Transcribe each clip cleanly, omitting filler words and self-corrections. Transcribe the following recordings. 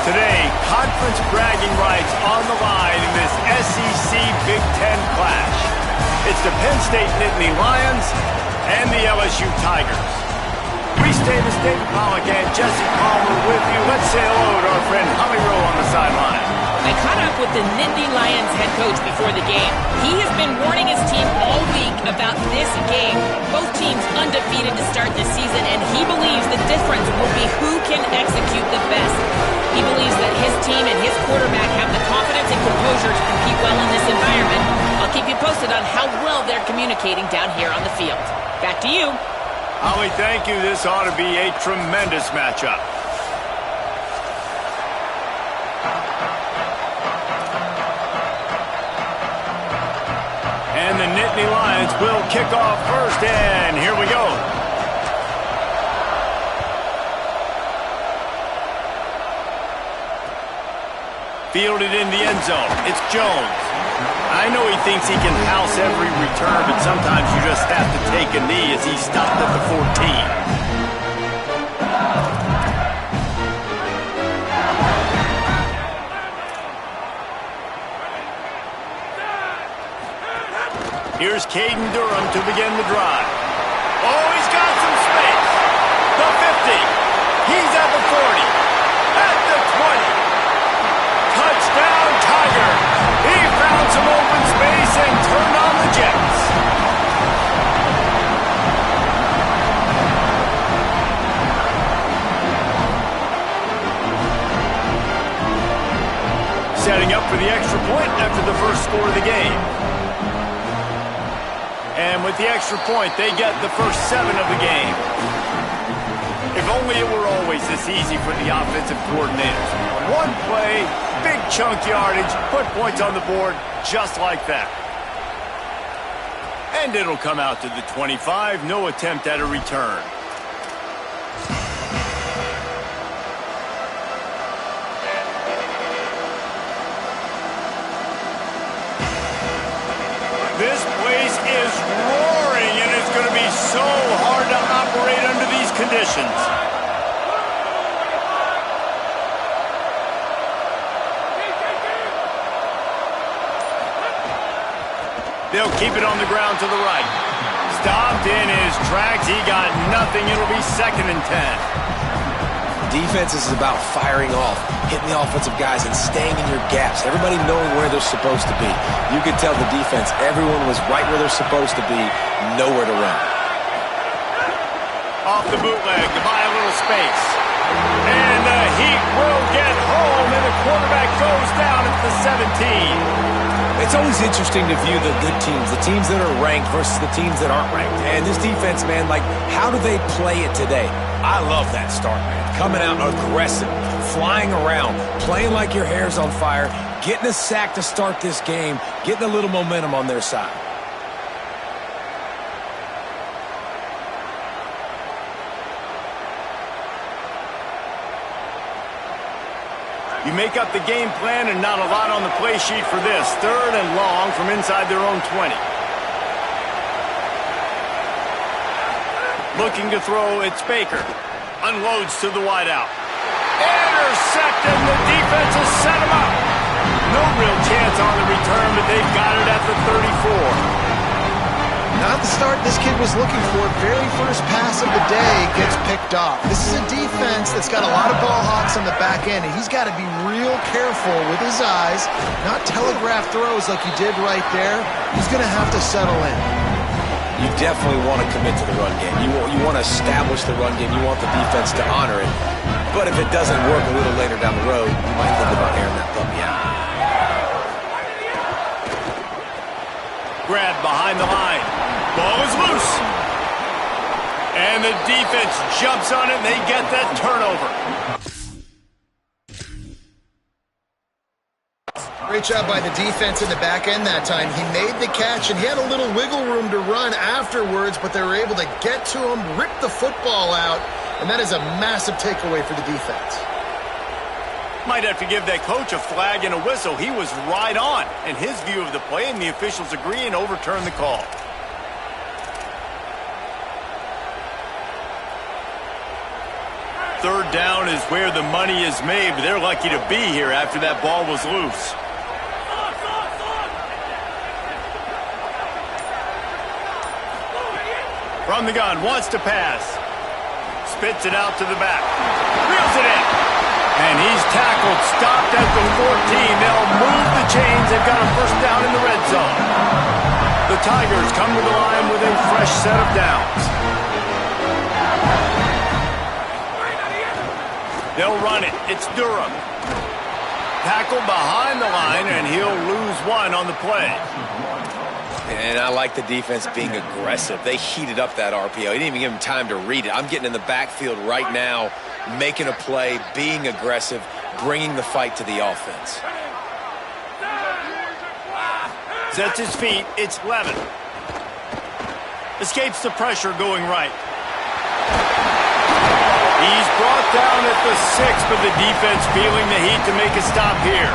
Today, conference bragging rights on the line in this SEC Big Ten clash. It's the Penn State Nittany Lions and the LSU Tigers. Reese Davis, David Pollack, and Jesse Palmer with you. Let's say hello to our friend Holly Rowe on the sideline. I caught up with the Nittany Lions head coach before the game. He has been warning his team all week about this game. Both teams undefeated to start this season, and he believes the difference will be who can execute the best. He believes that his team and his quarterback have the confidence and composure to compete well in this environment. I'll keep you posted on how well they're communicating down here on the field. Back to you. Holly, thank you. This ought to be a tremendous matchup. And the Nittany Lions will kick off first, and here we go. Fielded in the end zone. It's Jones. I know he thinks he can house every return, but sometimes you just have to take a knee as he stopped at the 14. Here's Caden Durham to begin the drive. Oh, he's got some space. The 50. He's at the 40. At the 20. Touchdown, Tigers. He found some open space and turned on the Jets. Setting up for the extra point after the first score of the game. And with the extra point, they get the first 7 of the game. If only it were always this easy for the offensive coordinators. One play, big chunk yardage, put points on the board just like that. And it'll come out to the 25, no attempt at a return. This place is roaring, and it's going to be so hard to operate under these conditions. They'll keep it on the ground to the right. Stopped in his tracks. He got nothing. It'll be 2nd and 10. Defense is about firing off, hitting the offensive guys, and staying in your gaps. Everybody knowing where they're supposed to be. You could tell the defense, everyone was right where they're supposed to be, nowhere to run. Off the bootleg to buy a little space. And the Heat will get home, and the quarterback goes down at the 17. It's always interesting to view the good teams, the teams that are ranked versus the teams that aren't ranked. And this defense, man, like, how do they play it today? I love that start, man. Coming out aggressive, flying around, playing like your hair's on fire, getting a sack to start this game, getting a little momentum on their side. You make up the game plan and not a lot on the play sheet for this. 3rd and long from inside their own 20. Looking to throw, it's Baker. Unloads to the wideout. Intercepted, the defense has set him up. No real chance on the return, but they've got it at the 34. Not the start this kid was looking for. Very first pass of the day gets picked off. This is a defense that's got a lot of ball hawks on the back end, and he's got to be real careful with his eyes, not telegraph throws like he did right there. He's going to have to settle in. You definitely want to commit to the run game. You want to establish the run game. You want the defense to honor it. But if it doesn't work a little later down the road, you might think about airing that puppy out. Grab behind the line. Ball is loose. And the defense jumps on it, and they get that turnover. Great job by the defense in the back end that time. He made the catch, and he had a little wiggle room to run afterwards, but they were able to get to him, rip the football out, and that is a massive takeaway for the defense. Might have to give that coach a flag and a whistle. He was right on in his view of the play, and the officials agree and overturn the call. third down is where the money is made, but they're lucky to be here after that ball was loose. From the gun, wants to pass. Spits it out to the back. Reels it in. And he's tackled, stopped at the 14. They'll move the chains. They've got a first down in the red zone. The Tigers come to the line with a fresh set of downs. They'll run it. It's Durham. Tackled behind the line, and he'll lose one on the play. And I like the defense being aggressive. They heated up that RPO. He didn't even give him time to read it. I'm getting in the backfield right now, making a play, being aggressive, bringing the fight to the offense. Sets his feet. It's Levin. Escapes the pressure going right. He's brought down at the 6, but the defense feeling the heat to make a stop here.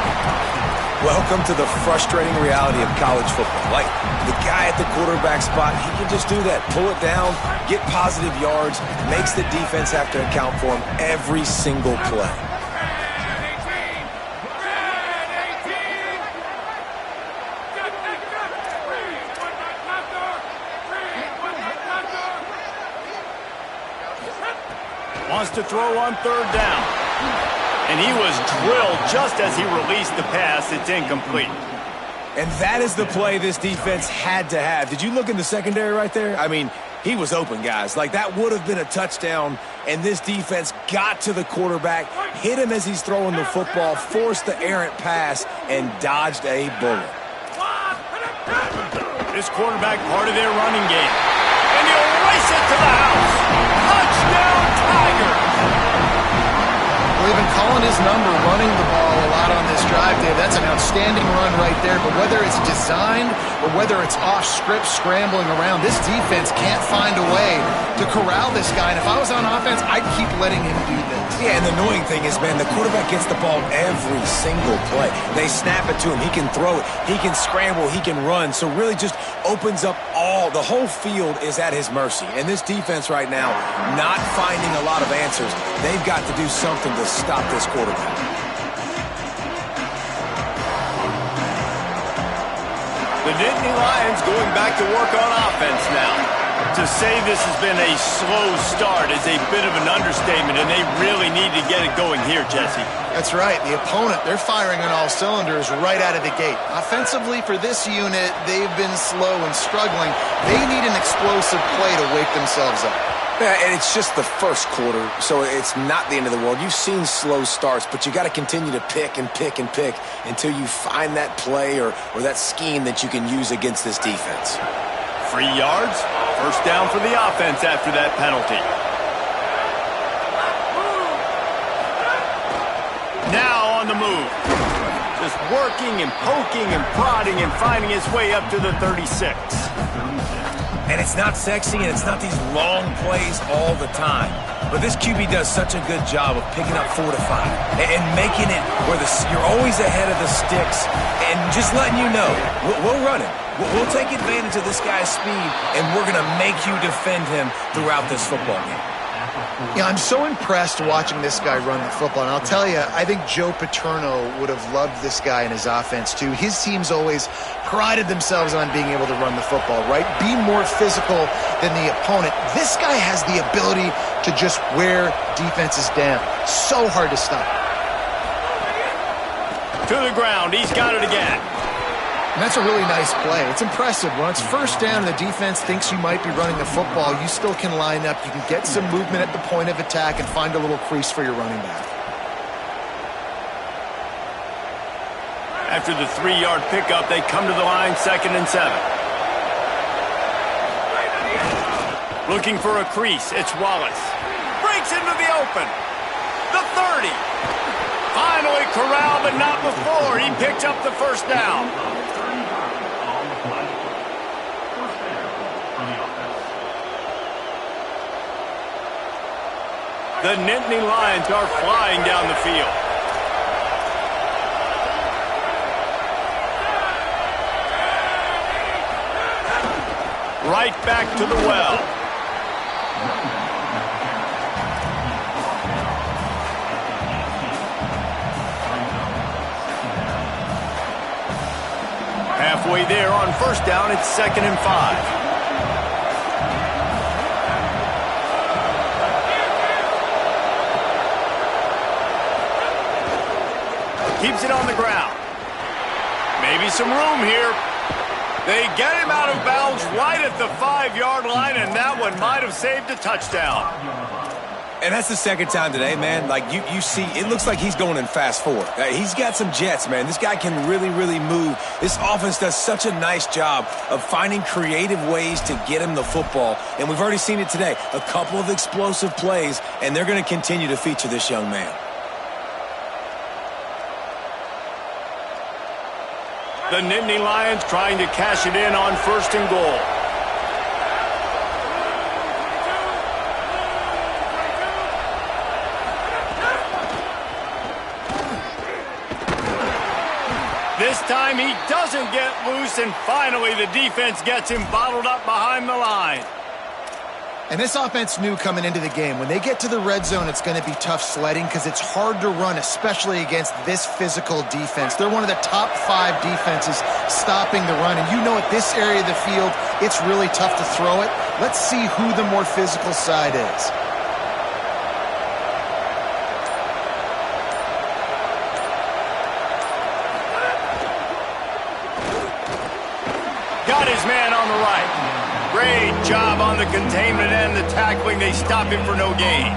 Welcome to the frustrating reality of college football. Like, the guy at the quarterback spot, he can just do that. Pull it down, get positive yards, makes the defense have to account for him every single play. Wants to throw on third down. And he was drilled just as he released the pass. It's incomplete. And that is the play this defense had to have. Did you look in the secondary right there? I mean, he was open, guys. Like, that would have been a touchdown, and this defense got to the quarterback, hit him as he's throwing the football, forced the errant pass, and dodged a bullet. This quarterback part of their running game. And he'll race it to the house. Touchdown, Tigers! Well, they've been calling his number, running the ball a lot on this drive, Dave. That's an outstanding run right there. But whether it's designed or whether it's off script, scrambling around, this defense can't find a way to corral this guy. And if I was on offense, I'd keep letting him do this. Yeah, and the annoying thing is, man, the quarterback gets the ball every single play. They snap it to him. He can throw it. He can scramble. He can run. So really just opens up the whole field is at his mercy. And this defense right now, not finding a lot of answers. They've got to do something to stop this quarterback. The Nittany Lions going back to work on offense now. To say this has been a slow start is a bit of an understatement, and they really need to get it going here, Jesse. That's right. The opponent, they're firing on all cylinders right out of the gate. Offensively, for this unit, they've been slow and struggling. They need an explosive play to wake themselves up. Yeah, and it's just the first quarter, so it's not the end of the world. You've seen slow starts, but you got to continue to pick and pick and pick until you find that play or that scheme that you can use against this defense. 3 yards, first down for the offense after that penalty. Now on the move. Just working and poking and prodding and finding his way up to the 36. And it's not sexy, and it's not these long plays all the time. But this QB does such a good job of picking up 4 to 5 and making it where you're always ahead of the sticks and just letting you know, we'll run it. We'll take advantage of this guy's speed, and we're going to make you defend him throughout this football game. Yeah, I'm so impressed watching this guy run the football. And I'll tell you, I think Joe Paterno would have loved this guy in his offense, too. His teams always prided themselves on being able to run the football, right? Be more physical than the opponent. This guy has the ability to just wear defenses down. So hard to stop. To the ground. He's got it again. And that's a really nice play. It's impressive. When it's first down and the defense thinks you might be running the football, you still can line up. You can get some movement at the point of attack and find a little crease for your running back. After the 3-yard pickup, they come to the line, 2nd and 7. Looking for a crease. It's Wallace. Breaks into the open. The 30. Finally corralled, but not before. He picked up the first down. The Nittany Lions are flying down the field. Right back to the well. halfway there on first down. It's 2nd and 5. Keeps it on the ground. Maybe some room here. They get him out of bounds right at the 5-yard line, and that one might have saved a touchdown. And that's the second time today, man. Like, you see, it looks like he's going in fast forward. He's got some jets, man. This guy can really, really move. This offense does such a nice job of finding creative ways to get him the football. And we've already seen it today. A couple of explosive plays, and they're going to continue to feature this young man. The Nittany Lions trying to cash it in on 1st and goal. This time he doesn't get loose, and finally the defense gets him bottled up behind the line. And this offense knew coming into the game, when they get to the red zone, it's going to be tough sledding because it's hard to run, especially against this physical defense. They're one of the top 5 defenses stopping the run. And you know, at this area of the field, it's really tough to throw it. Let's see who the more physical side is. Got his man on the right. Great job on the containment and the tackling. They stop him for no gain.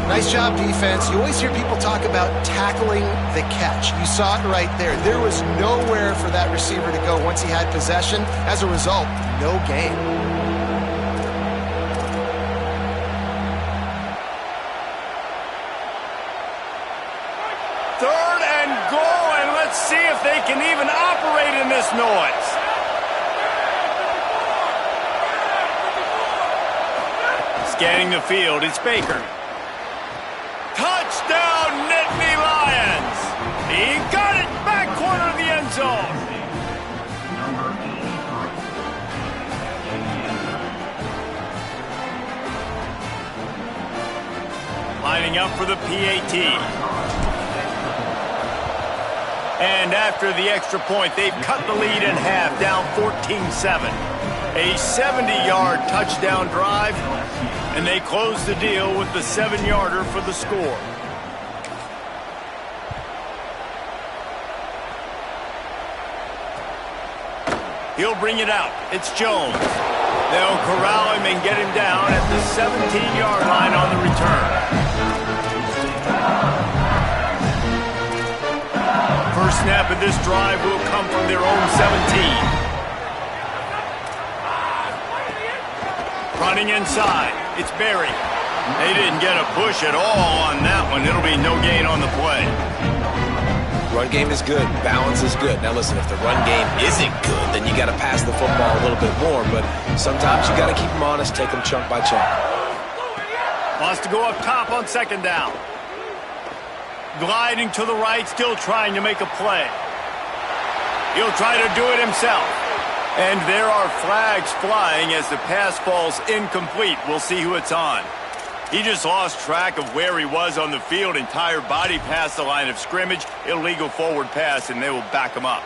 Nice job, defense. You always hear people talk about tackling the catch. You saw it right there. There was nowhere for that receiver to go once he had possession. As a result, no gain. Third and goal, and let's see if they can even operate in this noise. Scanning the field, it's Baker. Touchdown, Nittany Lions! He got it back corner of the end zone. Lining up for the PAT. And after the extra point, they've cut the lead in half, down 14-7. A 70-yard touchdown drive. And they close the deal with the 7-yarder for the score. He'll bring it out. It's Jones. They'll corral him and get him down at the 17-yard line on the return. First snap of this drive will come from their own 17. Running inside, it's Berry. They didn't get a push at all on that one. It'll be no gain on the play. Run game is good. Balance is good. Now listen, if the run game isn't good, then you got to pass the football a little bit more. But sometimes you got to keep them honest, take them chunk by chunk. Wants to go up top on 2nd down. Gliding to the right, still trying to make a play. He'll try to do it himself. And there are flags flying as the pass falls incomplete. We'll see who it's on. He just lost track of where he was on the field. Entire body past the line of scrimmage. Illegal forward pass, and they will back him up.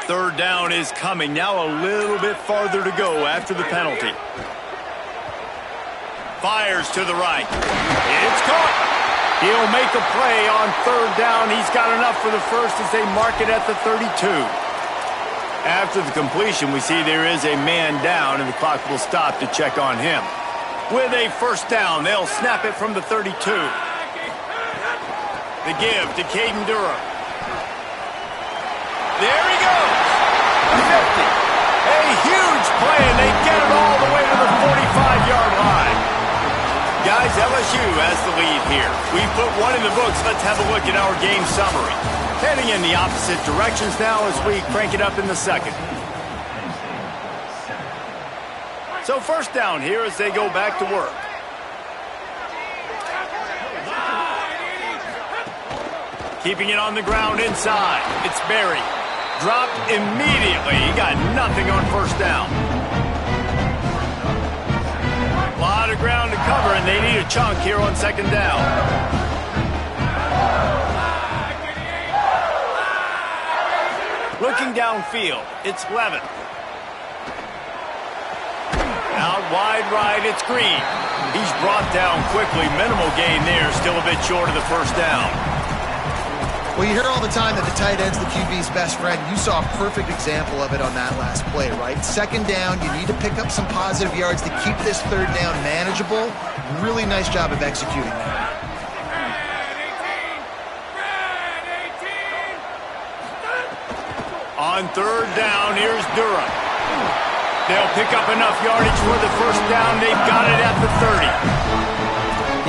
Third down is coming. Now a little bit farther to go after the penalty. Fires to the right. It's caught. He'll make a play on 3rd down. He's got enough for the first as they mark it at the 32. After the completion, we see there is a man down, and the clock will stop to check on him. With a first down, they'll snap it from the 32. The give to Caden Durham. There he goes. 50. A huge play, and they get it all the way to the 45-yard line. Guys, LSU has the lead here. We put one in the books. Let's have a look at our game summary. Heading in the opposite directions now as we crank it up in the second. So first down here as they go back to work. Keeping it on the ground inside. It's Berry. Dropped immediately. He got nothing on first down. cover, and they need a chunk here on second down. Looking downfield, it's Levin. Out wide right, it's Green. He's brought down quickly. Minimal gain there, still a bit short of the first down. Well, you hear all the time that the tight end's the QB's best friend. You saw a perfect example of it on that last play, right? Second down, you need to pick up some positive yards to keep this third down manageable. Really nice job of executing that. On third down, here's Durham. They'll pick up enough yardage for the first down. They've got it at the 30.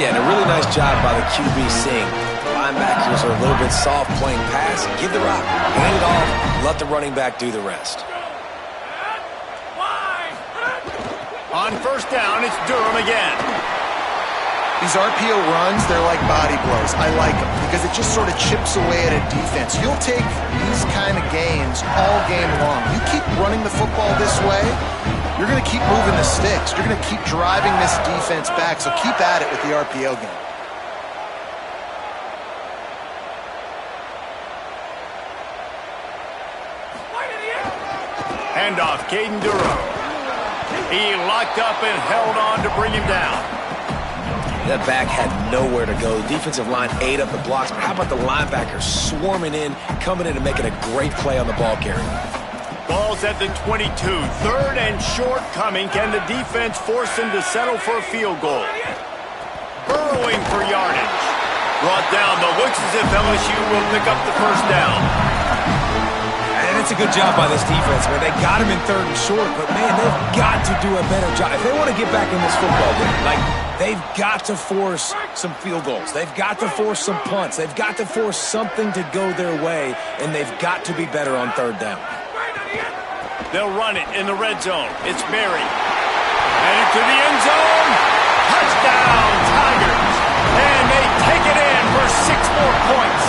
Yeah, and a really nice job by the QB seeing the linebackers are a little bit soft playing pass. Give the rock, hand it off, let the running back do the rest. On first down, it's Durham again. These RPO runs, they're like body blows. I like them because it just sort of chips away at a defense. You'll take these kind of gains all game long. You keep running the football this way, you're going to keep moving the sticks. You're going to keep driving this defense back, so keep at it with the RPO game. Handoff, Caden Durham. He locked up and held on to bring him down. That back had nowhere to go. The defensive line ate up the blocks, but how about the linebackers swarming in, coming in and making a great play on the ball carrier? Ball's at the 22. Third and short coming. Can the defense force him to settle for a field goal? Burrowing for yardage. Brought down, but looks as if LSU will pick up the first down. And it's a good job by this defense, man. They got him in third and short, but, man, they've got to do a better job. If they want to get back in this football game, they've got to force some field goals. They've got to force some punts. They've got to force something to go their way, and they've got to be better on third down. They'll run it in the red zone. It's Berry. Headed to the end zone. Touchdown, Tigers. And they take it in for 6 more points.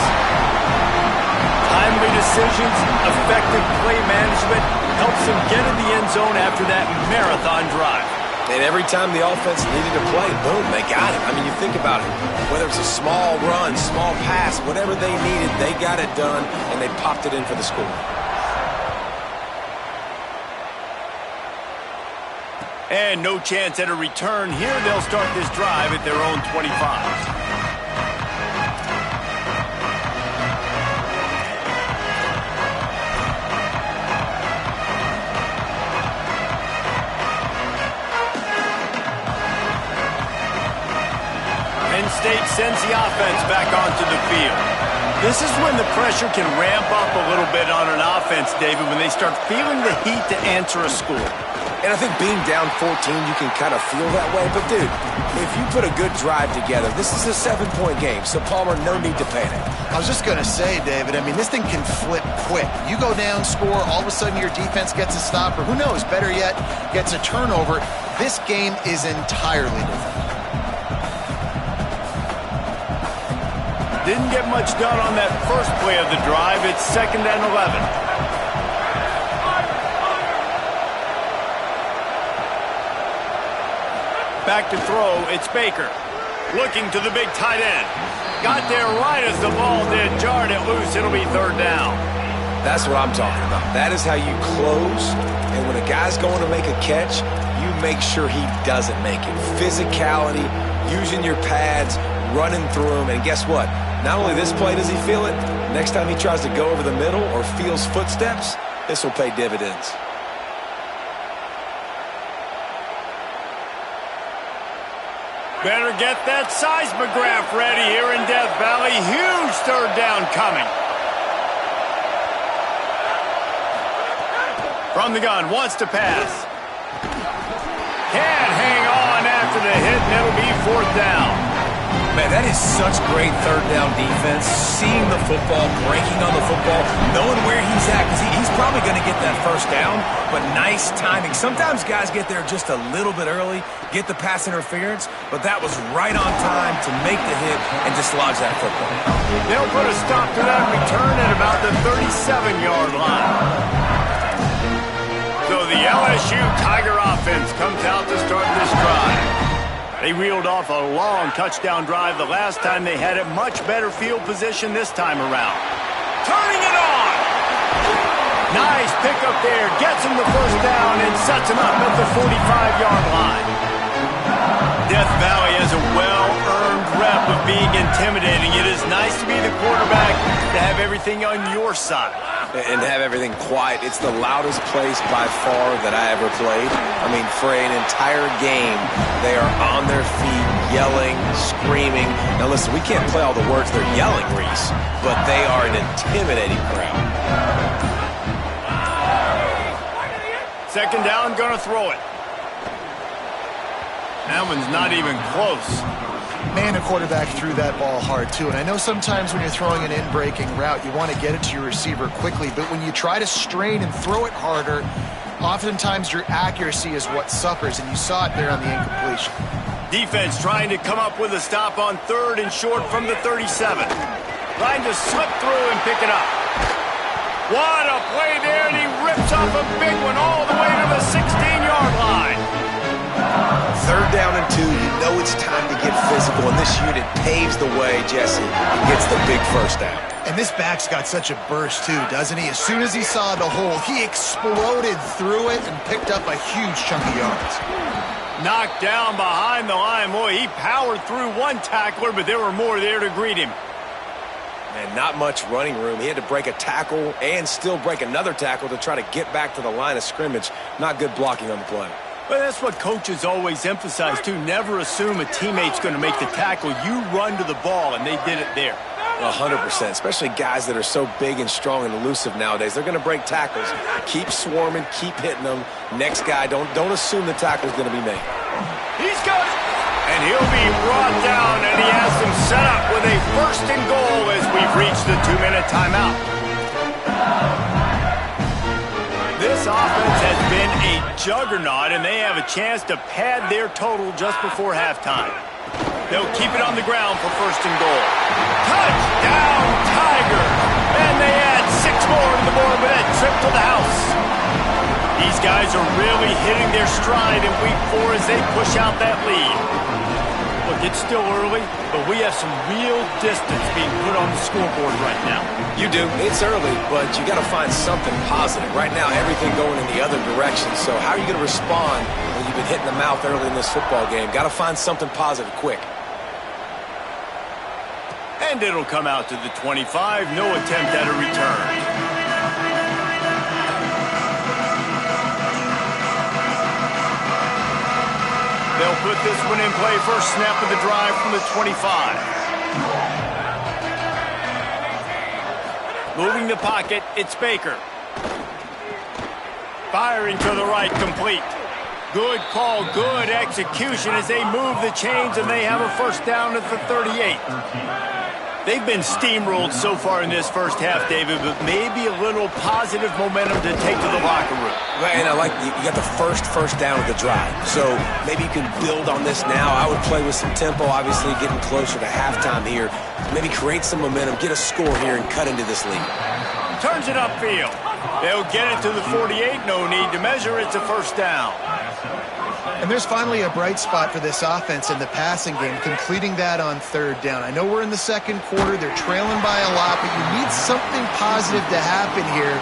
Timely decisions, effective play management helps them get in the end zone after that marathon drive. And every time the offense needed to play, boom, they got it. I mean, you think about it. Whether it's a small run, small pass, whatever they needed, they got it done, and they popped it in for the score. And no chance at a return here. They'll start this drive at their own 25. State sends the offense back onto the field. This is when the pressure can ramp up a little bit on an offense, David, when they start feeling the heat to answer a score. And I think being down 14, you can kind of feel that way. But, dude, if you put a good drive together, this is a 7-point game, so, Palmer, no need to panic. I was just going to say, David, I mean, this thing can flip quick. You go down, score, all of a sudden your defense gets a stop, or who knows, better yet, gets a turnover. This game is entirely different. Didn't get much done on that first play of the drive. It's 2nd and 11. Back to throw, it's Baker. Looking to the big tight end. Got there right as the ball did. Jarred it loose. It'll be 3rd down. That's what I'm talking about. That is how you close. And when a guy's going to make a catch, you make sure he doesn't make it. Physicality, using your pads, running through him. And guess what? Not only this play does he feel it, next time he tries to go over the middle or feels footsteps, this will pay dividends. Better get that seismograph ready here in Death Valley. Huge 3rd down coming. From the gun, wants to pass. Can't hang on after the hit, and it'll be 4th down. Man, that is such great 3rd down defense. Seeing the football, breaking on the football, knowing where he's at, because he's probably going to get that 1st down, but nice timing. Sometimes guys get there just a little bit early, get the pass interference, but that was right on time to make the hit and dislodge that football. They'll put a stop to that return at about the 37-yard line. So the LSU Tiger offense comes out to start this drive. They reeled off a long touchdown drive the last time they had it. Much better field position this time around. Turning it on! Nice pickup there. Gets him the first down and sets him up at the 45-yard line. Death Valley has a well-earned rep of being intimidating. It is nice to be the quarterback, to have everything on your side. And have everything quiet. It's the loudest place by far that I ever played. I mean, for an entire game, they are on their feet, yelling, screaming. Now listen, we can't play all the words they're yelling, Reese, but they are an intimidating crowd. Second down, gonna throw it. That one's not even close. Man, a quarterback threw that ball hard, too. And I know sometimes when you're throwing an in-breaking route, you want to get it to your receiver quickly. But when you try to strain and throw it harder, oftentimes your accuracy is what suffers. And you saw it there on the incompletion. Defense trying to come up with a stop on 3rd and short from the 37. Trying to slip through and pick it up. What a play there, and he rips off a big one all the way to the 16-yard line. 3rd down and 2, you know it's time to get physical, and this unit paves the way, Jesse, and gets the big first down. And this back's got such a burst, too, doesn't he? As soon as he saw the hole, he exploded through it and picked up a huge chunk of yards. Knocked down behind the line. Boy, he powered through one tackler, but there were more there to greet him. And not much running room. He had to break a tackle and still break another tackle to try to get back to the line of scrimmage. Not good blocking on the play. But that's what coaches always emphasize, too. Never assume a teammate's going to make the tackle. You run to the ball, and they did it there. 100%, especially guys that are so big and strong and elusive nowadays. They're going to break tackles. Keep swarming, keep hitting them. Next guy, don't assume the tackle's going to be made. He's got it. And he'll be brought down, and he has them set up with a 1st and goal as we've reached the 2-minute timeout. This offense has been a juggernaut, and they have a chance to pad their total just before halftime. They'll keep it on the ground for 1st and goal. Touchdown, Tigers! And they add 6 more to the board with that trip to the house. These guys are really hitting their stride in week 4 as they push out that lead. Look, it's still early, but we have some real distance being put on the scoreboard right now. You do. It's early, but you got to find something positive. Right now, everything going in the other direction. So how are you going to respond when you've been hit in the mouth early in this football game? Got to find something positive quick. And it'll come out to the 25. No attempt at a return. They'll put this one in play. First snap of the drive from the 25. Moving the pocket, it's Baker. Firing to the right, complete. Good call, good execution as they move the chains, and they have a 1st down at the 38. They've been steamrolled so far in this first half, David, but maybe a little positive momentum to take to the locker room. And I like you got the first down of the drive, so maybe you can build on this now. I would play with some tempo, obviously getting closer to halftime here. Maybe create some momentum, get a score here, and cut into this lead. Turns it upfield. They'll get it to the 48. No need to measure. It's a 1st down. And there's finally a bright spot for this offense in the passing game, completing that on 3rd down. I know we're in the 2nd quarter. They're trailing by a lot, but you need something positive to happen here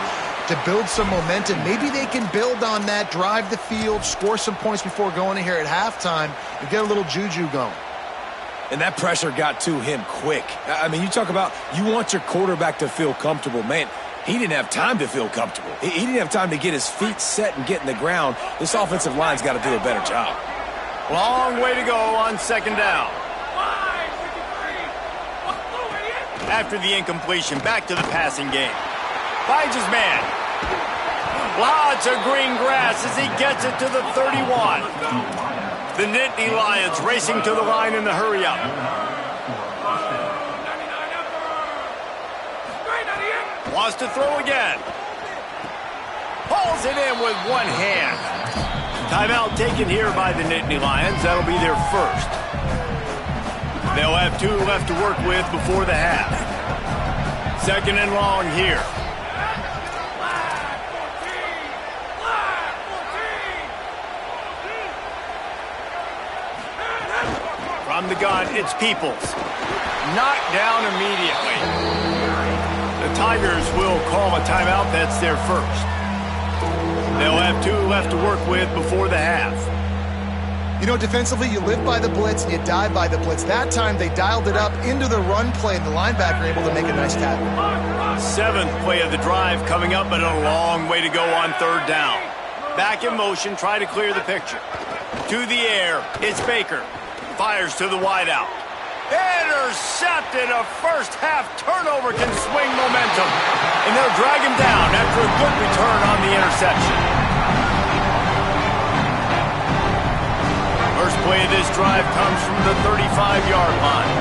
to build some momentum. Maybe they can build on that, drive the field, score some points before going in here at halftime, and get a little juju going. And that pressure got to him quick. I mean, you talk about you want your quarterback to feel comfortable. Man, he didn't have time to feel comfortable. He didn't have time to get his feet set and get in the ground. This offensive line's got to do a better job. Long way to go on 2nd down. After the incompletion, back to the passing game. Finds his man. Lots of green grass as he gets it to the 31. The Nittany Lions racing to the line in the hurry-up. Wants to throw again. Pulls it in with one hand. Timeout taken here by the Nittany Lions. That'll be their 1st. They'll have 2 left to work with before the half. 2nd and long here. the gun, it's Peoples. Knocked down immediately. The Tigers will call a timeout. That's their first. They'll have 2 left to work with before the half. You know, defensively, you live by the blitz and you die by the blitz. That time, they dialed it up into the run play, and the linebacker able to make a nice tackle. 7th play of the drive coming up, but a long way to go on 3rd down. Back in motion, try to clear the picture. To the air, it's Baker. Fires to the wideout. Intercepted. A first-half turnover can swing momentum. And they'll drag him down after a good return on the interception. First play of this drive comes from the 35-yard line.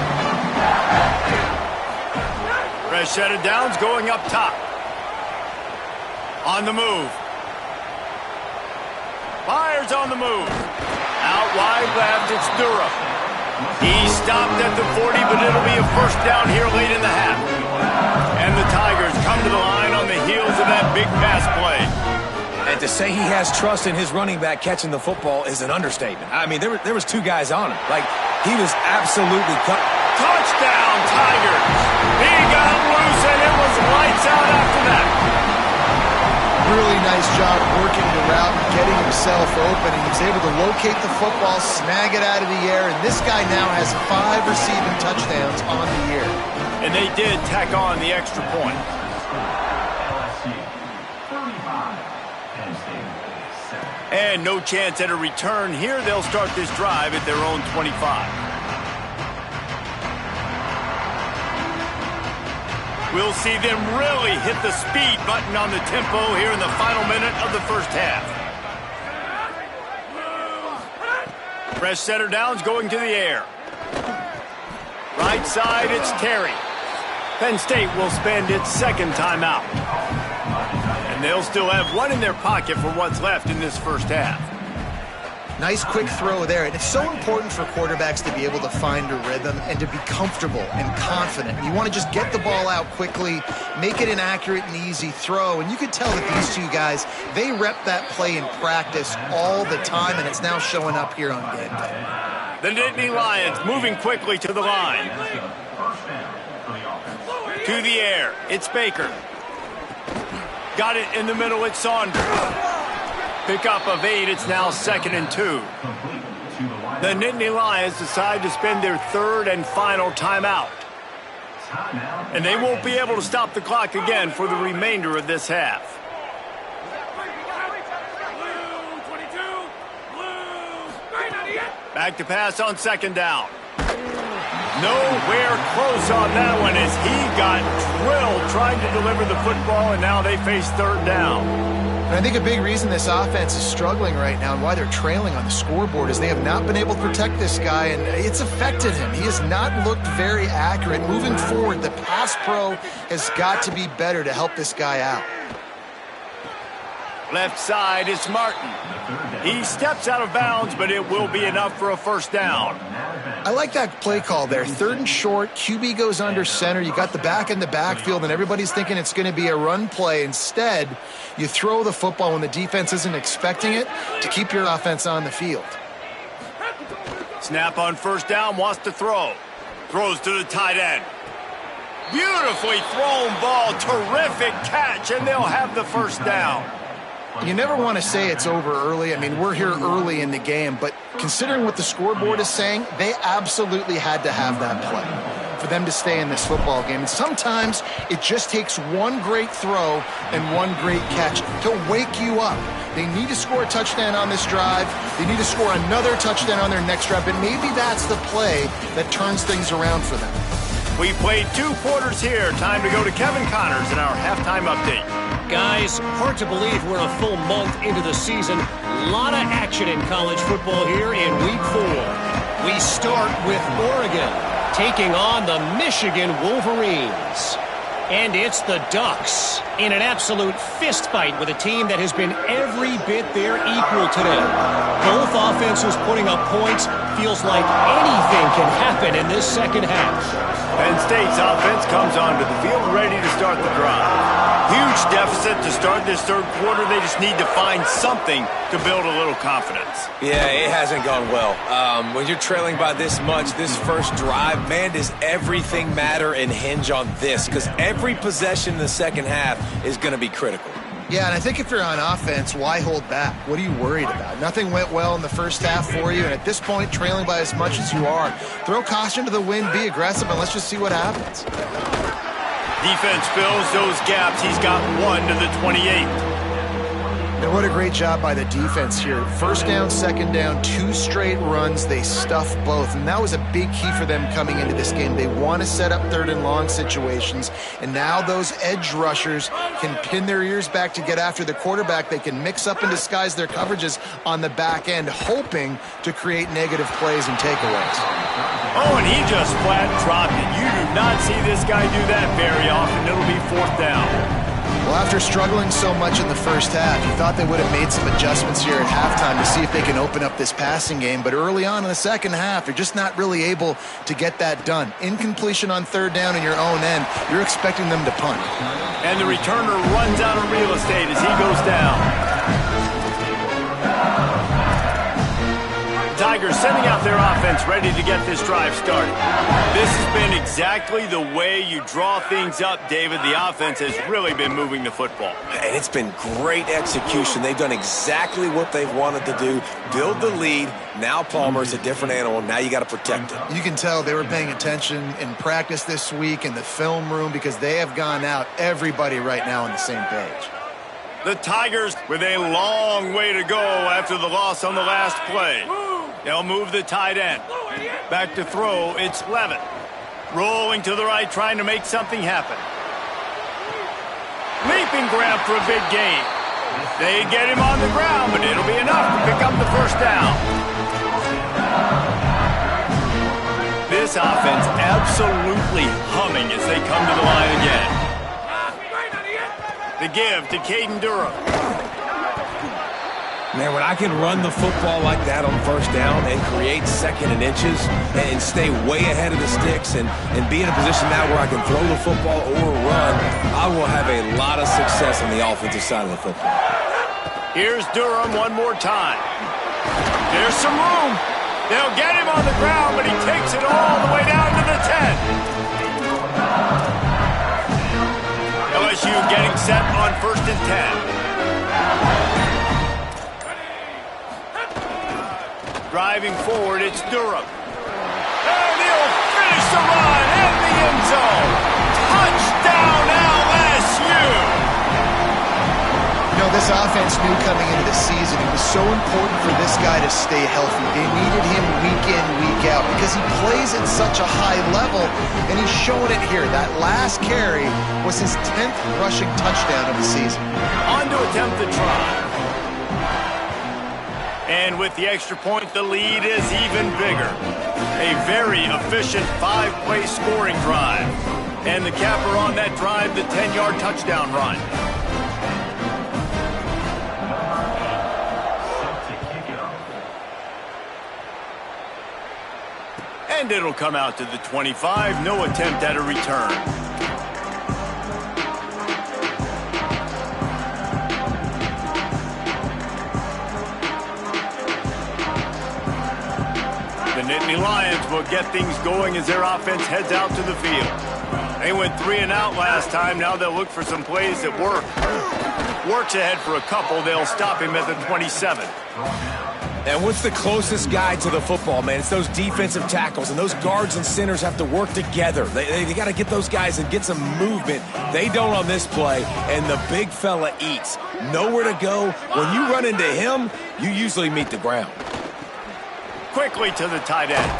Fresh set of downs going up top. On the move. Fires on the move. Out wide left, it's Durham. He stopped at the 40, but it'll be a first down here late in the half. And the Tigers come to the line on the heels of that big pass play. And to say he has trust in his running back catching the football is an understatement. I mean, there was 2 guys on him. Like, he was absolutely cut. Touchdown, Tigers! He got loose, and it was lights out after that. Really nice job working the route and getting himself open. And he was able to locate the football, snag it out of the air, and this guy now has 5 receiving touchdowns on the year. And they did tack on the extra point. And no chance at a return here. They'll start this drive at their own 25. We'll see them really hit the speed button on the tempo here in the final minute of the first half. Fresh setter downs going to the air. Right side, it's Terry. Penn State will spend its 2nd timeout. And they'll still have 1 in their pocket for what's left in this first half. Nice quick throw there. And it's so important for quarterbacks to be able to find a rhythm and to be comfortable and confident. You want to just get the ball out quickly, make it an accurate and easy throw. And you could tell that these 2 guys, they rep that play in practice all the time, and it's now showing up here on game day. The Nittany Lions moving quickly to the line. To the air, it's Baker. Got it in the middle, it's Saunders. Pickup of 8, it's now 2nd and 2. The Nittany Lions decide to spend their 3rd and final timeout. And they won't be able to stop the clock again for the remainder of this half. Back to pass on 2nd down. Nowhere close on that one as he got drilled trying to deliver the football, and now they face 3rd down. And I think a big reason this offense is struggling right now and why they're trailing on the scoreboard is they have not been able to protect this guy, and it's affected him. He has not looked very accurate. Moving forward, the pass pro has got to be better to help this guy out. Left side, it's Martin. He steps out of bounds, but it will be enough for a first down. I like that play call there. 3rd and short, QB goes under center. You got the back in the backfield, and everybody's thinking it's going to be a run play. Instead, you throw the football when the defense isn't expecting it to keep your offense on the field. Snap on 1st down, wants to throw. Throws to the tight end. Beautifully thrown ball, terrific catch, and they'll have the first down. You never want to say it's over early. I mean, we're here early in the game, but considering what the scoreboard is saying, they absolutely had to have that play for them to stay in this football game. And sometimes it just takes 1 great throw and 1 great catch to wake you up. They need to score a touchdown on this drive. They need to score another touchdown on their next drive, but maybe that's the play that turns things around for them. We played 2 quarters here. Time to go to Kevin Connors in our halftime update. Guys, hard to believe we're a full month into the season. A lot of action in college football here in Week 4. We start with Oregon taking on the Michigan Wolverines. And it's the Ducks in an absolute fistfight with a team that has been every bit their equal today. Both offenses putting up points. Feels like anything can happen in this second half. Penn State's offense comes onto the field ready to start the drive. Huge deficit to start this third quarter. They just need to find something to build a little confidence. Yeah, it hasn't gone well. When you're trailing by this much, this first drive, man, does everything matter and hinge on this? Because every possession in the second half is going to be critical. Yeah, and I think if you're on offense, why hold back? What are you worried about? Nothing went well in the first half for you, and at this point, trailing by as much as you are, throw caution to the wind, be aggressive, and let's just see what happens. Defense fills those gaps. He's got 1 to the 28. And what a great job by the defense here. First down, second down, 2 straight runs. They stuffed both, and that was a big key for them coming into this game. They want to set up third and long situations, and now those edge rushers can pin their ears back to get after the quarterback. They can mix up and disguise their coverages on the back end, hoping to create negative plays and takeaways. Oh, and he just flat dropped it. You do not see this guy do that very often. It'll be 4th down. Well, after struggling so much in the first half, you thought they would have made some adjustments here at halftime to see if they can open up this passing game. But early on in the second half, they're just not really able to get that done. Incompletion on third down in your own end, you're expecting them to punt. And the returner runs out of real estate as he goes down. Tigers sending out their offense ready to get this drive started. This has been exactly the way you draw things up, David. The offense has really been moving the football. And it's been great execution. They've done exactly what they've wanted to do. Build the lead. Now Palmer's a different animal. Now you got to protect it. You can tell they were paying attention in practice this week in the film room because they have gone out, everybody right now on the same page. The Tigers with a long way to go after the loss on the last play. They'll move the tight end. Back to throw, it's Levitt. Rolling to the right, trying to make something happen. Leaping grab for a big gain. They get him on the ground, but it'll be enough to pick up the first down. This offense absolutely humming as they come to the line again. The give to Caden Durham. Man, when I can run the football like that on first down and create second and inches and stay way ahead of the sticks and be in a position now where I can throw the football or run, I will have a lot of success on the offensive side of the football. Here's Durham one more time. There's some room. They'll get him on the ground, but he takes it all the way down to the 10. LSU getting set on 1st and 10. Driving forward, it's Durham. And he'll finish the run in the end zone. Touchdown, LSU! You know, this offense knew coming into the season it was so important for this guy to stay healthy. They needed him week in, week out because he plays at such a high level, and he's showing it here. That last carry was his 10th rushing touchdown of the season. On to attempt the try. And with the extra point, the lead is even bigger. A very efficient 5-play scoring drive. And the capper on that drive, the 10-yard touchdown run. And it'll come out to the 25. No attempt at a return. The Nittany Lions will get things going as their offense heads out to the field. They went 3 and out last time. Now they'll look for some plays that work. Works ahead for a couple. They'll stop him at the 27. And what's the closest guy to the football, man? It's those defensive tackles, and those guards and centers have to work together. They got to get those guys and get some movement. They don't on this play, and the big fella eats. Nowhere to go. When you run into him, you usually meet the ground. Quickly to the tight end.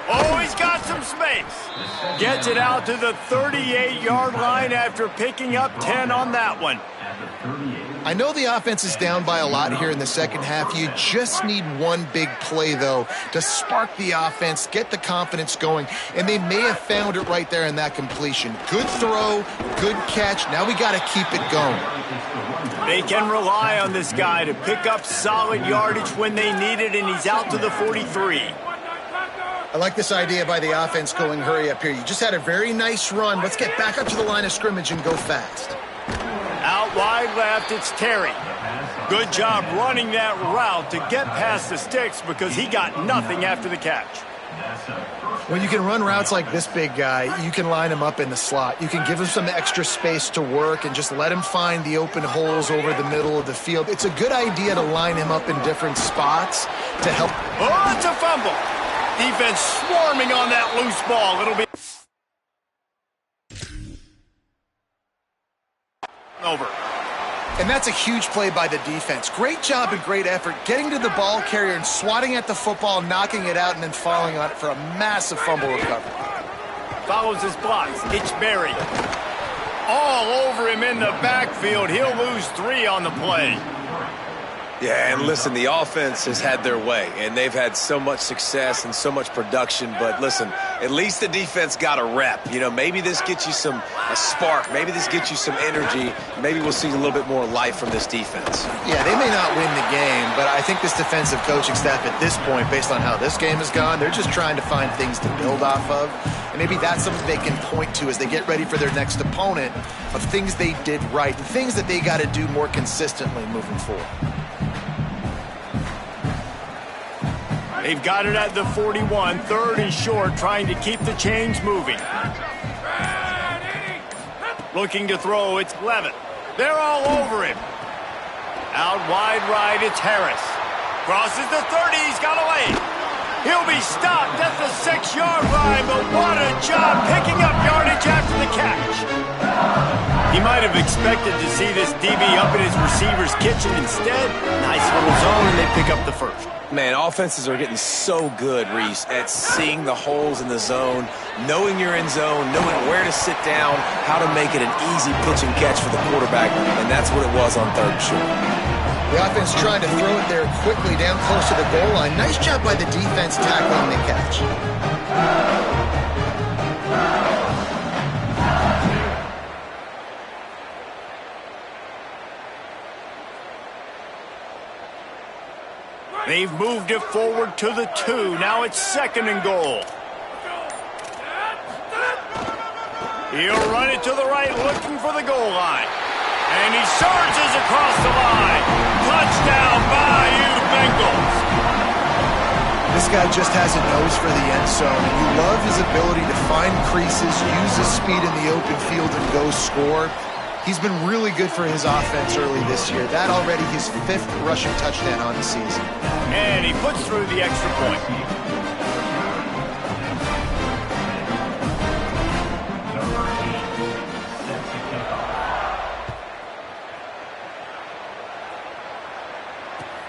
Oh, he's got some space. Gets it out to the 38-yard line after picking up 10 on that one. I know the offense is down by a lot here in the second half. You just need one big play, though, to spark the offense, get the confidence going, and they may have found it right there in that completion. Good throw, good catch. Now we got to keep it going. They can rely on this guy to pick up solid yardage when they need it, and he's out to the 43. I like this idea by the offense going hurry up here. You just had a very nice run. Let's get back up to the line of scrimmage and go fast. Out wide left, it's Terry. Good job running that route to get past the sticks because he got nothing after the catch. When you can run routes like this big guy, you can line him up in the slot. You can give him some extra space to work and just let him find the open holes over the middle of the field. It's a good idea to line him up in different spots to help. Oh, it's a fumble. Defense swarming on that loose ball. It'll be over. And that's a huge play by the defense. Great job and great effort getting to the ball carrier and swatting at the football, knocking it out, and then falling on it for a massive fumble recovery. Follows his blocks. It's Berry. All over him in the backfield. He'll lose 3 on the play. Yeah, and listen, the offense has had their way, and they've had so much success and so much production. But listen, at least the defense got a rep. You know, maybe this gets you a spark. Maybe this gets you some energy. Maybe we'll see a little bit more life from this defense. Yeah, they may not win the game, but I think this defensive coaching staff at this point, based on how this game has gone, they're just trying to find things to build off of. And maybe that's something they can point to as they get ready for their next opponent of things they did right and things that they got to do more consistently moving forward. They've got it at the 41, 3rd and short, trying to keep the chains moving. Looking to throw, it's Levitt. They're all over him. Out wide right, it's Harris. Crosses the 30, he's got away. He'll be stopped at the 6-yard line, but what a job picking up yardage after the catch. He might have expected to see this DB up in his receiver's kitchen. Instead, nice little zone, and they pick up the first. Man, offenses are getting so good, Reese, at seeing the holes in the zone, knowing you're in zone, knowing where to sit down, how to make it an easy pitch and catch for the quarterback, and that's what it was on 3rd and short. The offense trying to throw it there quickly down close to the goal line. Nice job by the defense tackling the catch. They've moved it forward to the 2. Now it's 2nd and goal. He'll run it to the right, looking for the goal line. And he surges across the line. Touchdown, Bayou Bengals. This guy just has a nose for the end zone, and you love his ability to find creases, use his speed in the open field, and go score. He's been really good for his offense early this year. That already his 5th rushing touchdown on the season. And he puts through the extra point.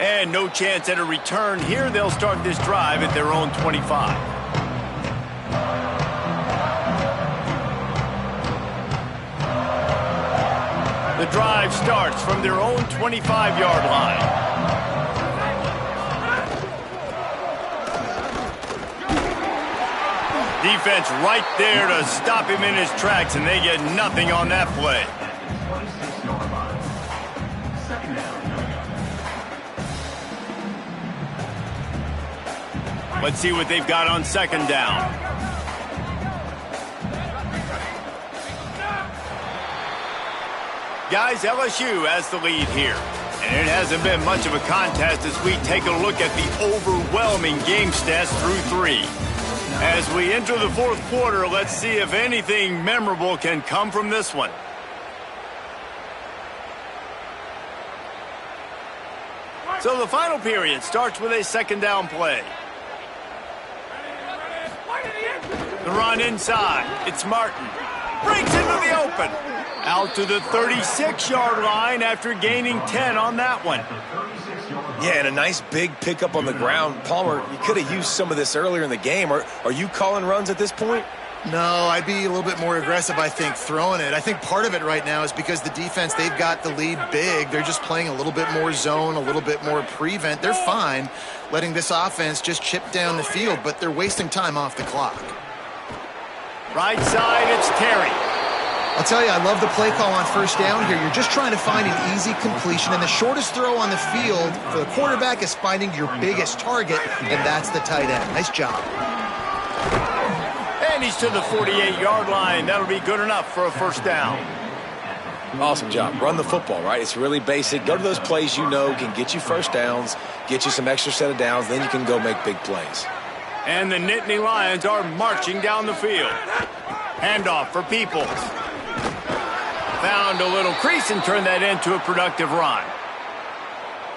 And no chance at a return here. They'll start this drive at their own 25. The drive starts from their own 25-yard line. Defense right there to stop him in his tracks, and they get nothing on that play. Let's see what they've got on 2nd down. Guys, LSU has the lead here. And it hasn't been much of a contest as we take a look at the overwhelming game stats through 3. As we enter the 4th quarter, let's see if anything memorable can come from this one. So the final period starts with a 2nd down play. The run inside. It's Martin. Breaks into the open. Out to the 36-yard line after gaining 10 on that one. Yeah, and a nice big pickup on the ground. Palmer, you could have used some of this earlier in the game. Are you calling runs at this point? No, I'd be a little bit more aggressive, I think, throwing it. I think part of it right now is because the defense, they've got the lead big. They're just playing a little bit more zone, a little bit more prevent. They're fine letting this offense just chip down the field, but they're wasting time off the clock. Right side, it's Terry. I'll tell you, I love the play call on 1st down here. You're just trying to find an easy completion, and the shortest throw on the field for the quarterback is finding your biggest target, and that's the tight end. Nice job. And he's to the 48-yard line. That'll be good enough for a 1st down. Awesome job. Run the football, right? It's really basic. Go to those plays you know can get you first downs, get you some extra set of downs, then you can go make big plays. And the Nittany Lions are marching down the field. Handoff for Peoples. Found a little crease and turned that into a productive run.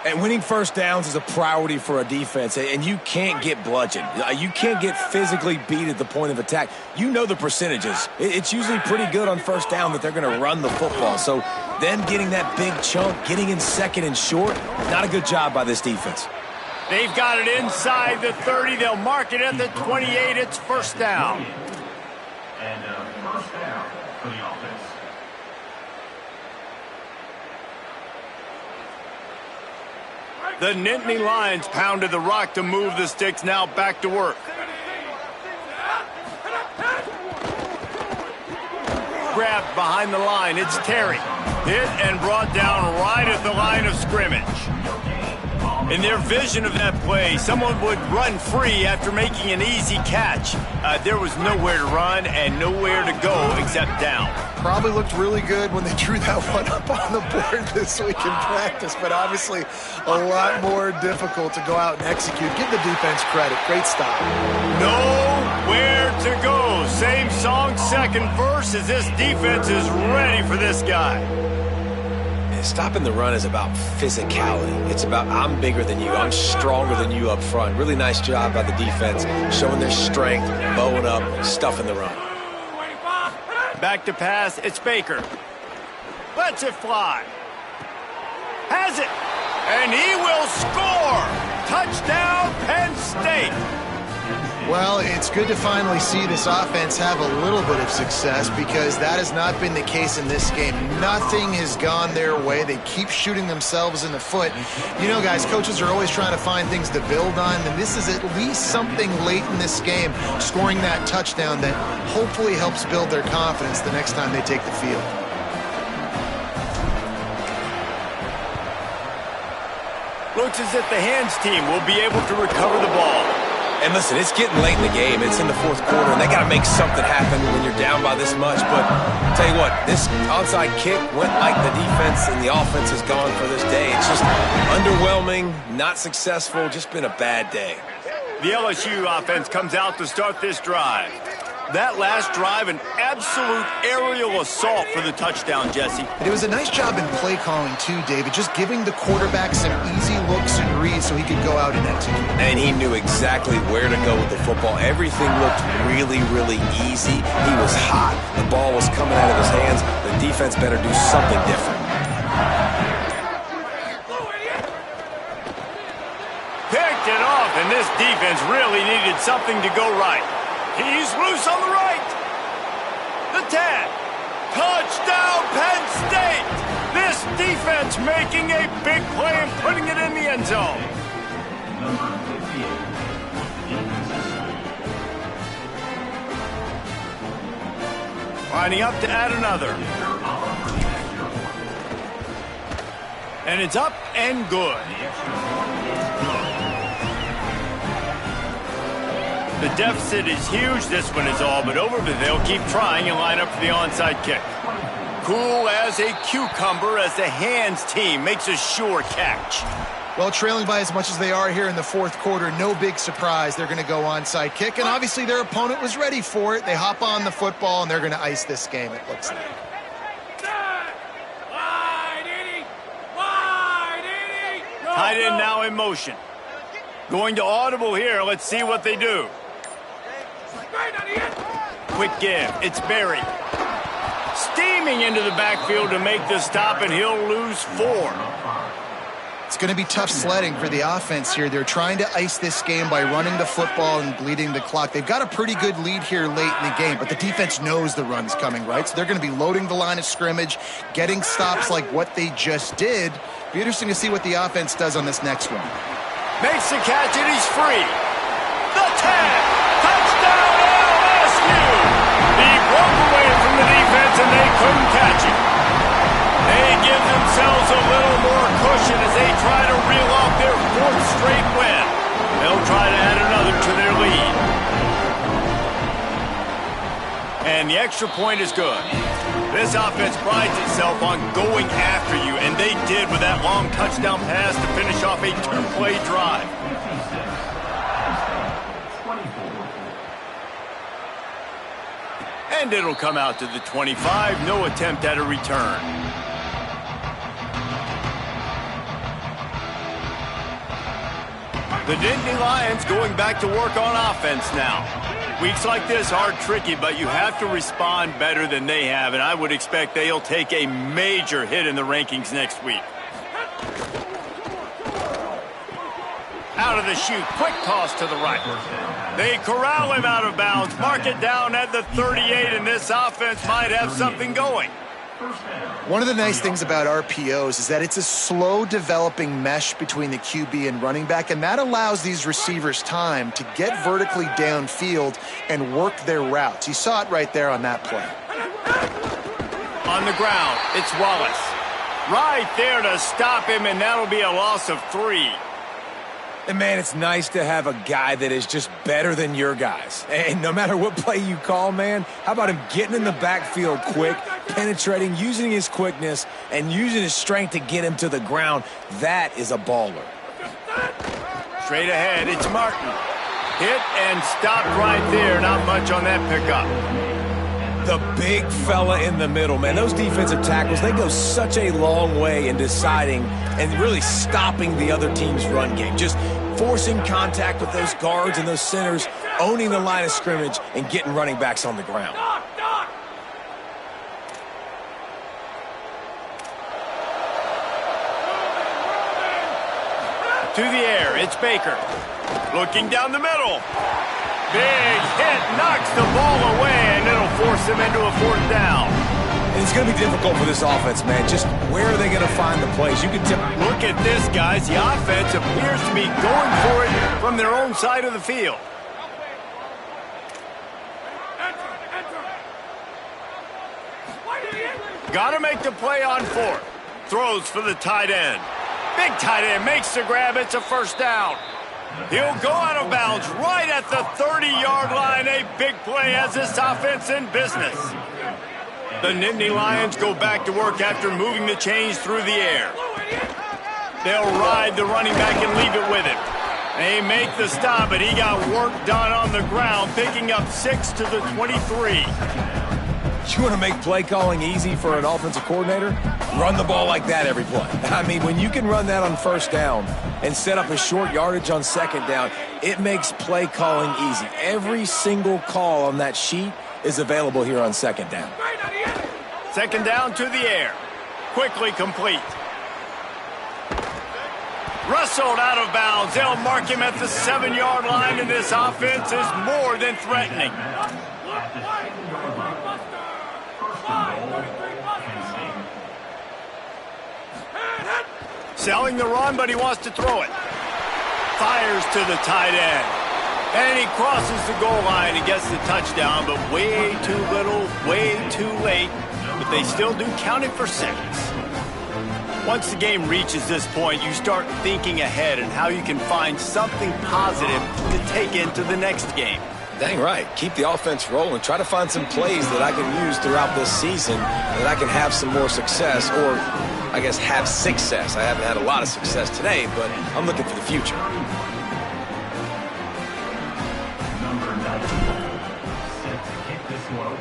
And winning first downs is a priority for a defense, and you can't get bludgeoned. You can't get physically beat at the point of attack. You know the percentages. It's usually pretty good on first down that they're going to run the football. So then getting that big chunk, getting in second and short, not a good job by this defense. They've got it inside the 30. They'll mark it at the 28. It's first down. And first down for the offense. The Nittany Lions pounded the rock to move the sticks, now back to work. Grabbed behind the line, it's Terry. Hit and brought down right at the line of scrimmage. In their vision of that play, someone would run free after making an easy catch. There was nowhere to run and nowhere to go except down. Probably looked really good when they drew that one up on the board this week in practice, but obviously a lot more difficult to go out and execute. Give the defense credit. Great stop. Nowhere to go. Same song, second verse, as this defense is ready for this guy. Stopping the run is about physicality. It's about I'm bigger than you. I'm stronger than you up front. Really nice job by the defense, showing their strength, bowing up, stuffing the run. Back to pass, it's Baker. Lets it fly. Has it. And he will score. Touchdown, Penn State. Well, it's good to finally see this offense have a little bit of success because that has not been the case in this game. Nothing has gone their way. They keep shooting themselves in the foot. You know, guys, coaches are always trying to find things to build on, and this is at least something late in this game, scoring that touchdown that hopefully helps build their confidence the next time they take the field. Looks as if the hands team will be able to recover the ball. And listen, it's getting late in the game. It's in the fourth quarter, and they got to make something happen when you're down by this much. But I'll tell you what, this onside kick went like the defense and the offense is gone for this day. It's just underwhelming, not successful, just been a bad day. The LSU offense comes out to start this drive. That last drive, an absolute aerial assault for the touchdown, Jesse. It was a nice job in play calling, too, David, just giving the quarterback some easy looks and reads so he could go out and execute. And he knew exactly where to go with the football. Everything looked really, really easy. He was hot. The ball was coming out of his hands. The defense better do something different. Picked it off, and this defense really needed something to go right. He's loose on the right. The 10. Touchdown, Penn State. This defense making a big play and putting it in the end zone. Lining up to add another. And it's up and good. The deficit is huge. This one is all but over, but they'll keep trying and line up for the onside kick. Cool as a cucumber as the hands team makes a sure catch. Well, trailing by as much as they are here in the fourth quarter, no big surprise. They're going to go onside kick, and obviously their opponent was ready for it. They hop on the football, and they're going to ice this game, it looks like. Tight end now in motion. Going to audible here. Let's see what they do. Quick give. It's Berry. Steaming into the backfield to make the stop, and he'll lose 4. It's going to be tough sledding for the offense here. They're trying to ice this game by running the football and bleeding the clock. They've got a pretty good lead here late in the game, but the defense knows the run's coming, right? So they're going to be loading the line of scrimmage, getting stops like what they just did. Be interesting to see what the offense does on this next one. Makes the catch, and he's free. The 10. Touchdown, LSU. He broke away from the defense, and they couldn't catch him. They give themselves a little more cushion as they try to reel off their 4th straight win. They'll try to add another to their lead. And the extra point is good. This offense prides itself on going after you, and they did with that long touchdown pass to finish off a two-play drive. And it'll come out to the 25. No attempt at a return. The Nittany Lions going back to work on offense now. Weeks like this are tricky, but you have to respond better than they have, and I would expect they'll take a major hit in the rankings next week. Out of the chute, quick toss to the right. They corral him out of bounds, mark it down at the 38, and this offense might have something going. One of the nice things about RPOs is that it's a slow developing mesh between the QB and running back, and that allows these receivers time to get vertically downfield and work their routes. You saw it right there on that play. On the ground, it's Wallace. Right there to stop him, and that'll be a loss of 3. And, man, it's nice to have a guy that is just better than your guys. And no matter what play you call, man, how about him getting in the backfield quick, penetrating, using his quickness, and using his strength to get him to the ground? That is a baller. Straight ahead, it's Martin. Hit and stopped right there. Not much on that pickup. The big fella in the middle, man. Those defensive tackles, they go such a long way in deciding and really stopping the other team's run game. Just forcing contact with those guards and those centers, owning the line of scrimmage, and getting running backs on the ground. To the air, it's Baker. Looking down the middle. Big hit, knocks the ball away, and it'll force him into a 4th down. And it's going to be difficult for this offense, man. Just where are they going to find the plays? You can tell. Look at this, guys. The offense appears to be going for it from their own side of the field. Got to make the play on 4th. Throws for the tight end. Big tight end makes the grab. It's a 1st down. He'll go out of bounds right at the 30-yard line. A big play as this offense in business. The Nittany Lions go back to work after moving the chains through the air. They'll ride the running back and leave it with him. They make the stop, but he got work done on the ground, picking up 6 to the 23. You want to make play calling easy for an offensive coordinator? Run the ball like that every play. I mean, when you can run that on 1st down and set up a short yardage on 2nd down, it makes play calling easy. Every single call on that sheet is available here on 2nd down. 2nd down to the air. Quickly complete. Wrestled out of bounds. They'll mark him at the 7-yard line, and this offense is more than threatening. Selling the run, but he wants to throw it. Fires to the tight end. And he crosses the goal line and gets the touchdown, but way too little, way too late. But they still do count it for 6. Once the game reaches this point, you start thinking ahead and how you can find something positive to take into the next game. Dang right. Keep the offense rolling. Try to find some plays that I can use throughout this season that I can have some more success, or I guess have success. I haven't had a lot of success today, but I'm looking for the future. Number 94, set to kick this one away.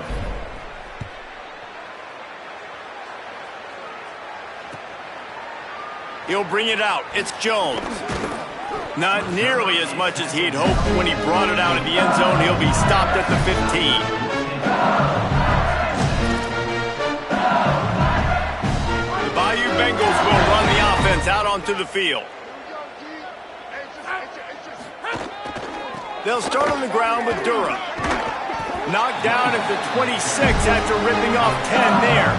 He'll bring it out. It's Jones. Not nearly as much as he'd hoped when he brought it out of the end zone. He'll be stopped at the 15. The Bayou Bengals will run the offense out onto the field. They'll start on the ground with Durham. Knocked down at the 26 after ripping off 10 there.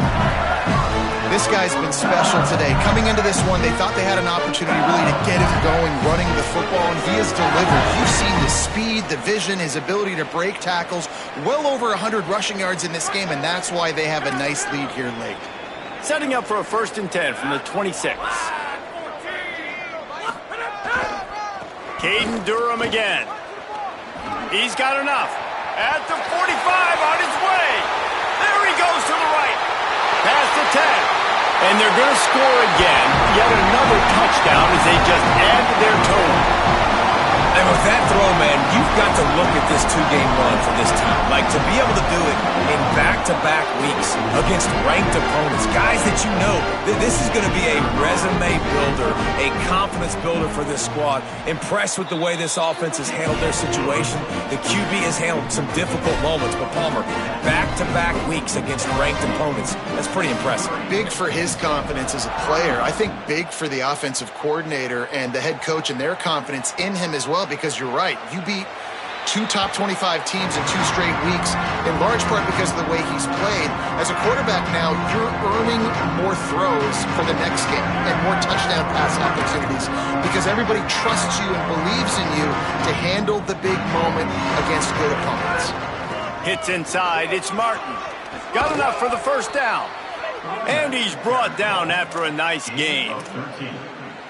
This guy's been special today. Coming into this one, they thought they had an opportunity really to get him going, running the football, and he has delivered. You've seen the speed, the vision, his ability to break tackles. Well over 100 rushing yards in this game, and that's why they have a nice lead here late. Setting up for a 1st and 10 from the 26. Caden Durham again. He's got enough. At the 45, on his way. to 10. And they're going to score again. Yet another touchdown as they just add to their total. And with that throw, man, you've got to look at this two-game run for this team. Like, to be able to do it in back-to-back weeks against ranked opponents, guys that you know, this is going to be a resume builder, a confidence builder for this squad. Impressed with the way this offense has handled their situation. The QB has handled some difficult moments, but Palmer, back-to-back weeks against ranked opponents. That's pretty impressive. Big for his confidence as a player. I think big for the offensive coordinator and the head coach and their confidence in him as well, because you're right. You beat 2 top 25 teams in 2 straight weeks, in large part because of the way he's played. As a quarterback now, you're earning more throws for the next game and more touchdown pass opportunities because everybody trusts you and believes in you to handle the big moment against good opponents. Hits inside. It's Martin. Got enough for the first down. And he's brought down after a nice game.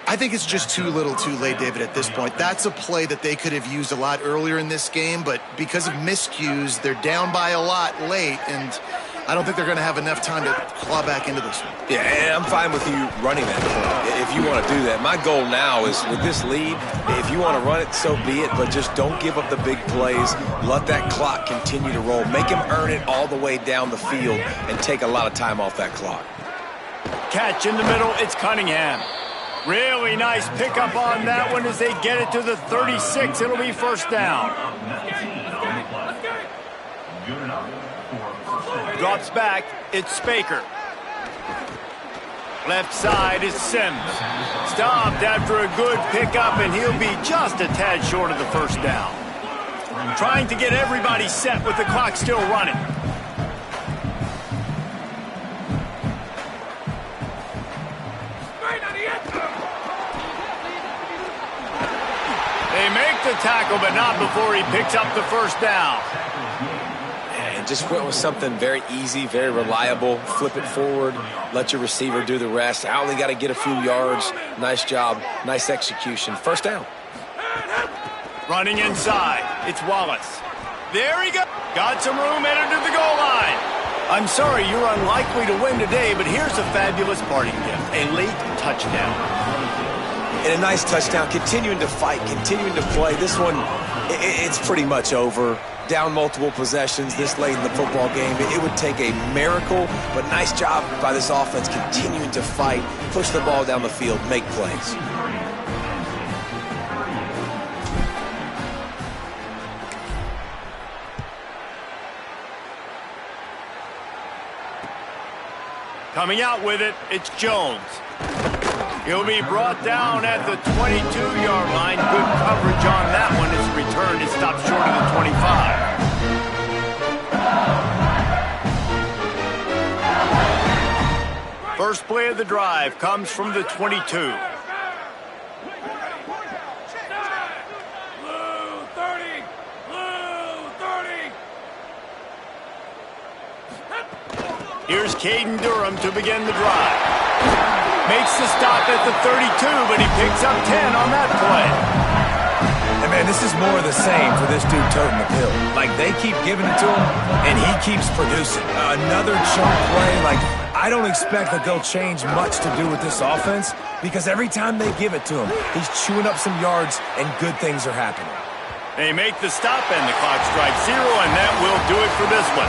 I think it's just too little too late, David, at this point. That's a play that they could have used a lot earlier in this game, but because of miscues, they're down by a lot late, and I don't think they're going to have enough time to claw back into this one. Yeah, and I'm fine with you running that play if you want to do that. My goal now is, with this lead, if you want to run it, so be it, but just don't give up the big plays. Let that clock continue to roll. Make him earn it all the way down the field and take a lot of time off that clock. Catch in the middle. It's Cunningham. Really nice pickup on that one as they get it to the 36. It'll be first down. Drops back. It's Spaker. Left side is Sims. Stopped after a good pickup, and he'll be just a tad short of the first down. Trying to get everybody set with the clock still running. They make the tackle, but not before he picks up the first down. And just went with something very easy, very reliable. Flip it forward, let your receiver do the rest. I only got to get a few yards. Nice job, nice execution. First down. Running inside, it's Wallace. There he goes. Got some room, headed to the goal line. I'm sorry, you're unlikely to win today, but here's a fabulous parting gift. A late touchdown. And a nice touchdown, continuing to fight, continuing to play. This one, it's pretty much over. Down multiple possessions this late in the football game. It would take a miracle, but nice job by this offense continuing to fight, push the ball down the field, make plays. Coming out with it, it's Jones. He'll be brought down at the 22-yard line. Good coverage on that one. His return is stopped short of the 25. First play of the drive comes from the 22. Here's Caden Durham to begin the drive. Makes the stop at the 32, but he picks up 10 on that play. And, man, this is more of the same for this dude toting the pill. Like, they keep giving it to him, and he keeps producing. Another chunk play. Like, I don't expect that they'll change much to do with this offense because every time they give it to him, he's chewing up some yards, and good things are happening. They make the stop, and the clock strikes 0, and that will do it for this one.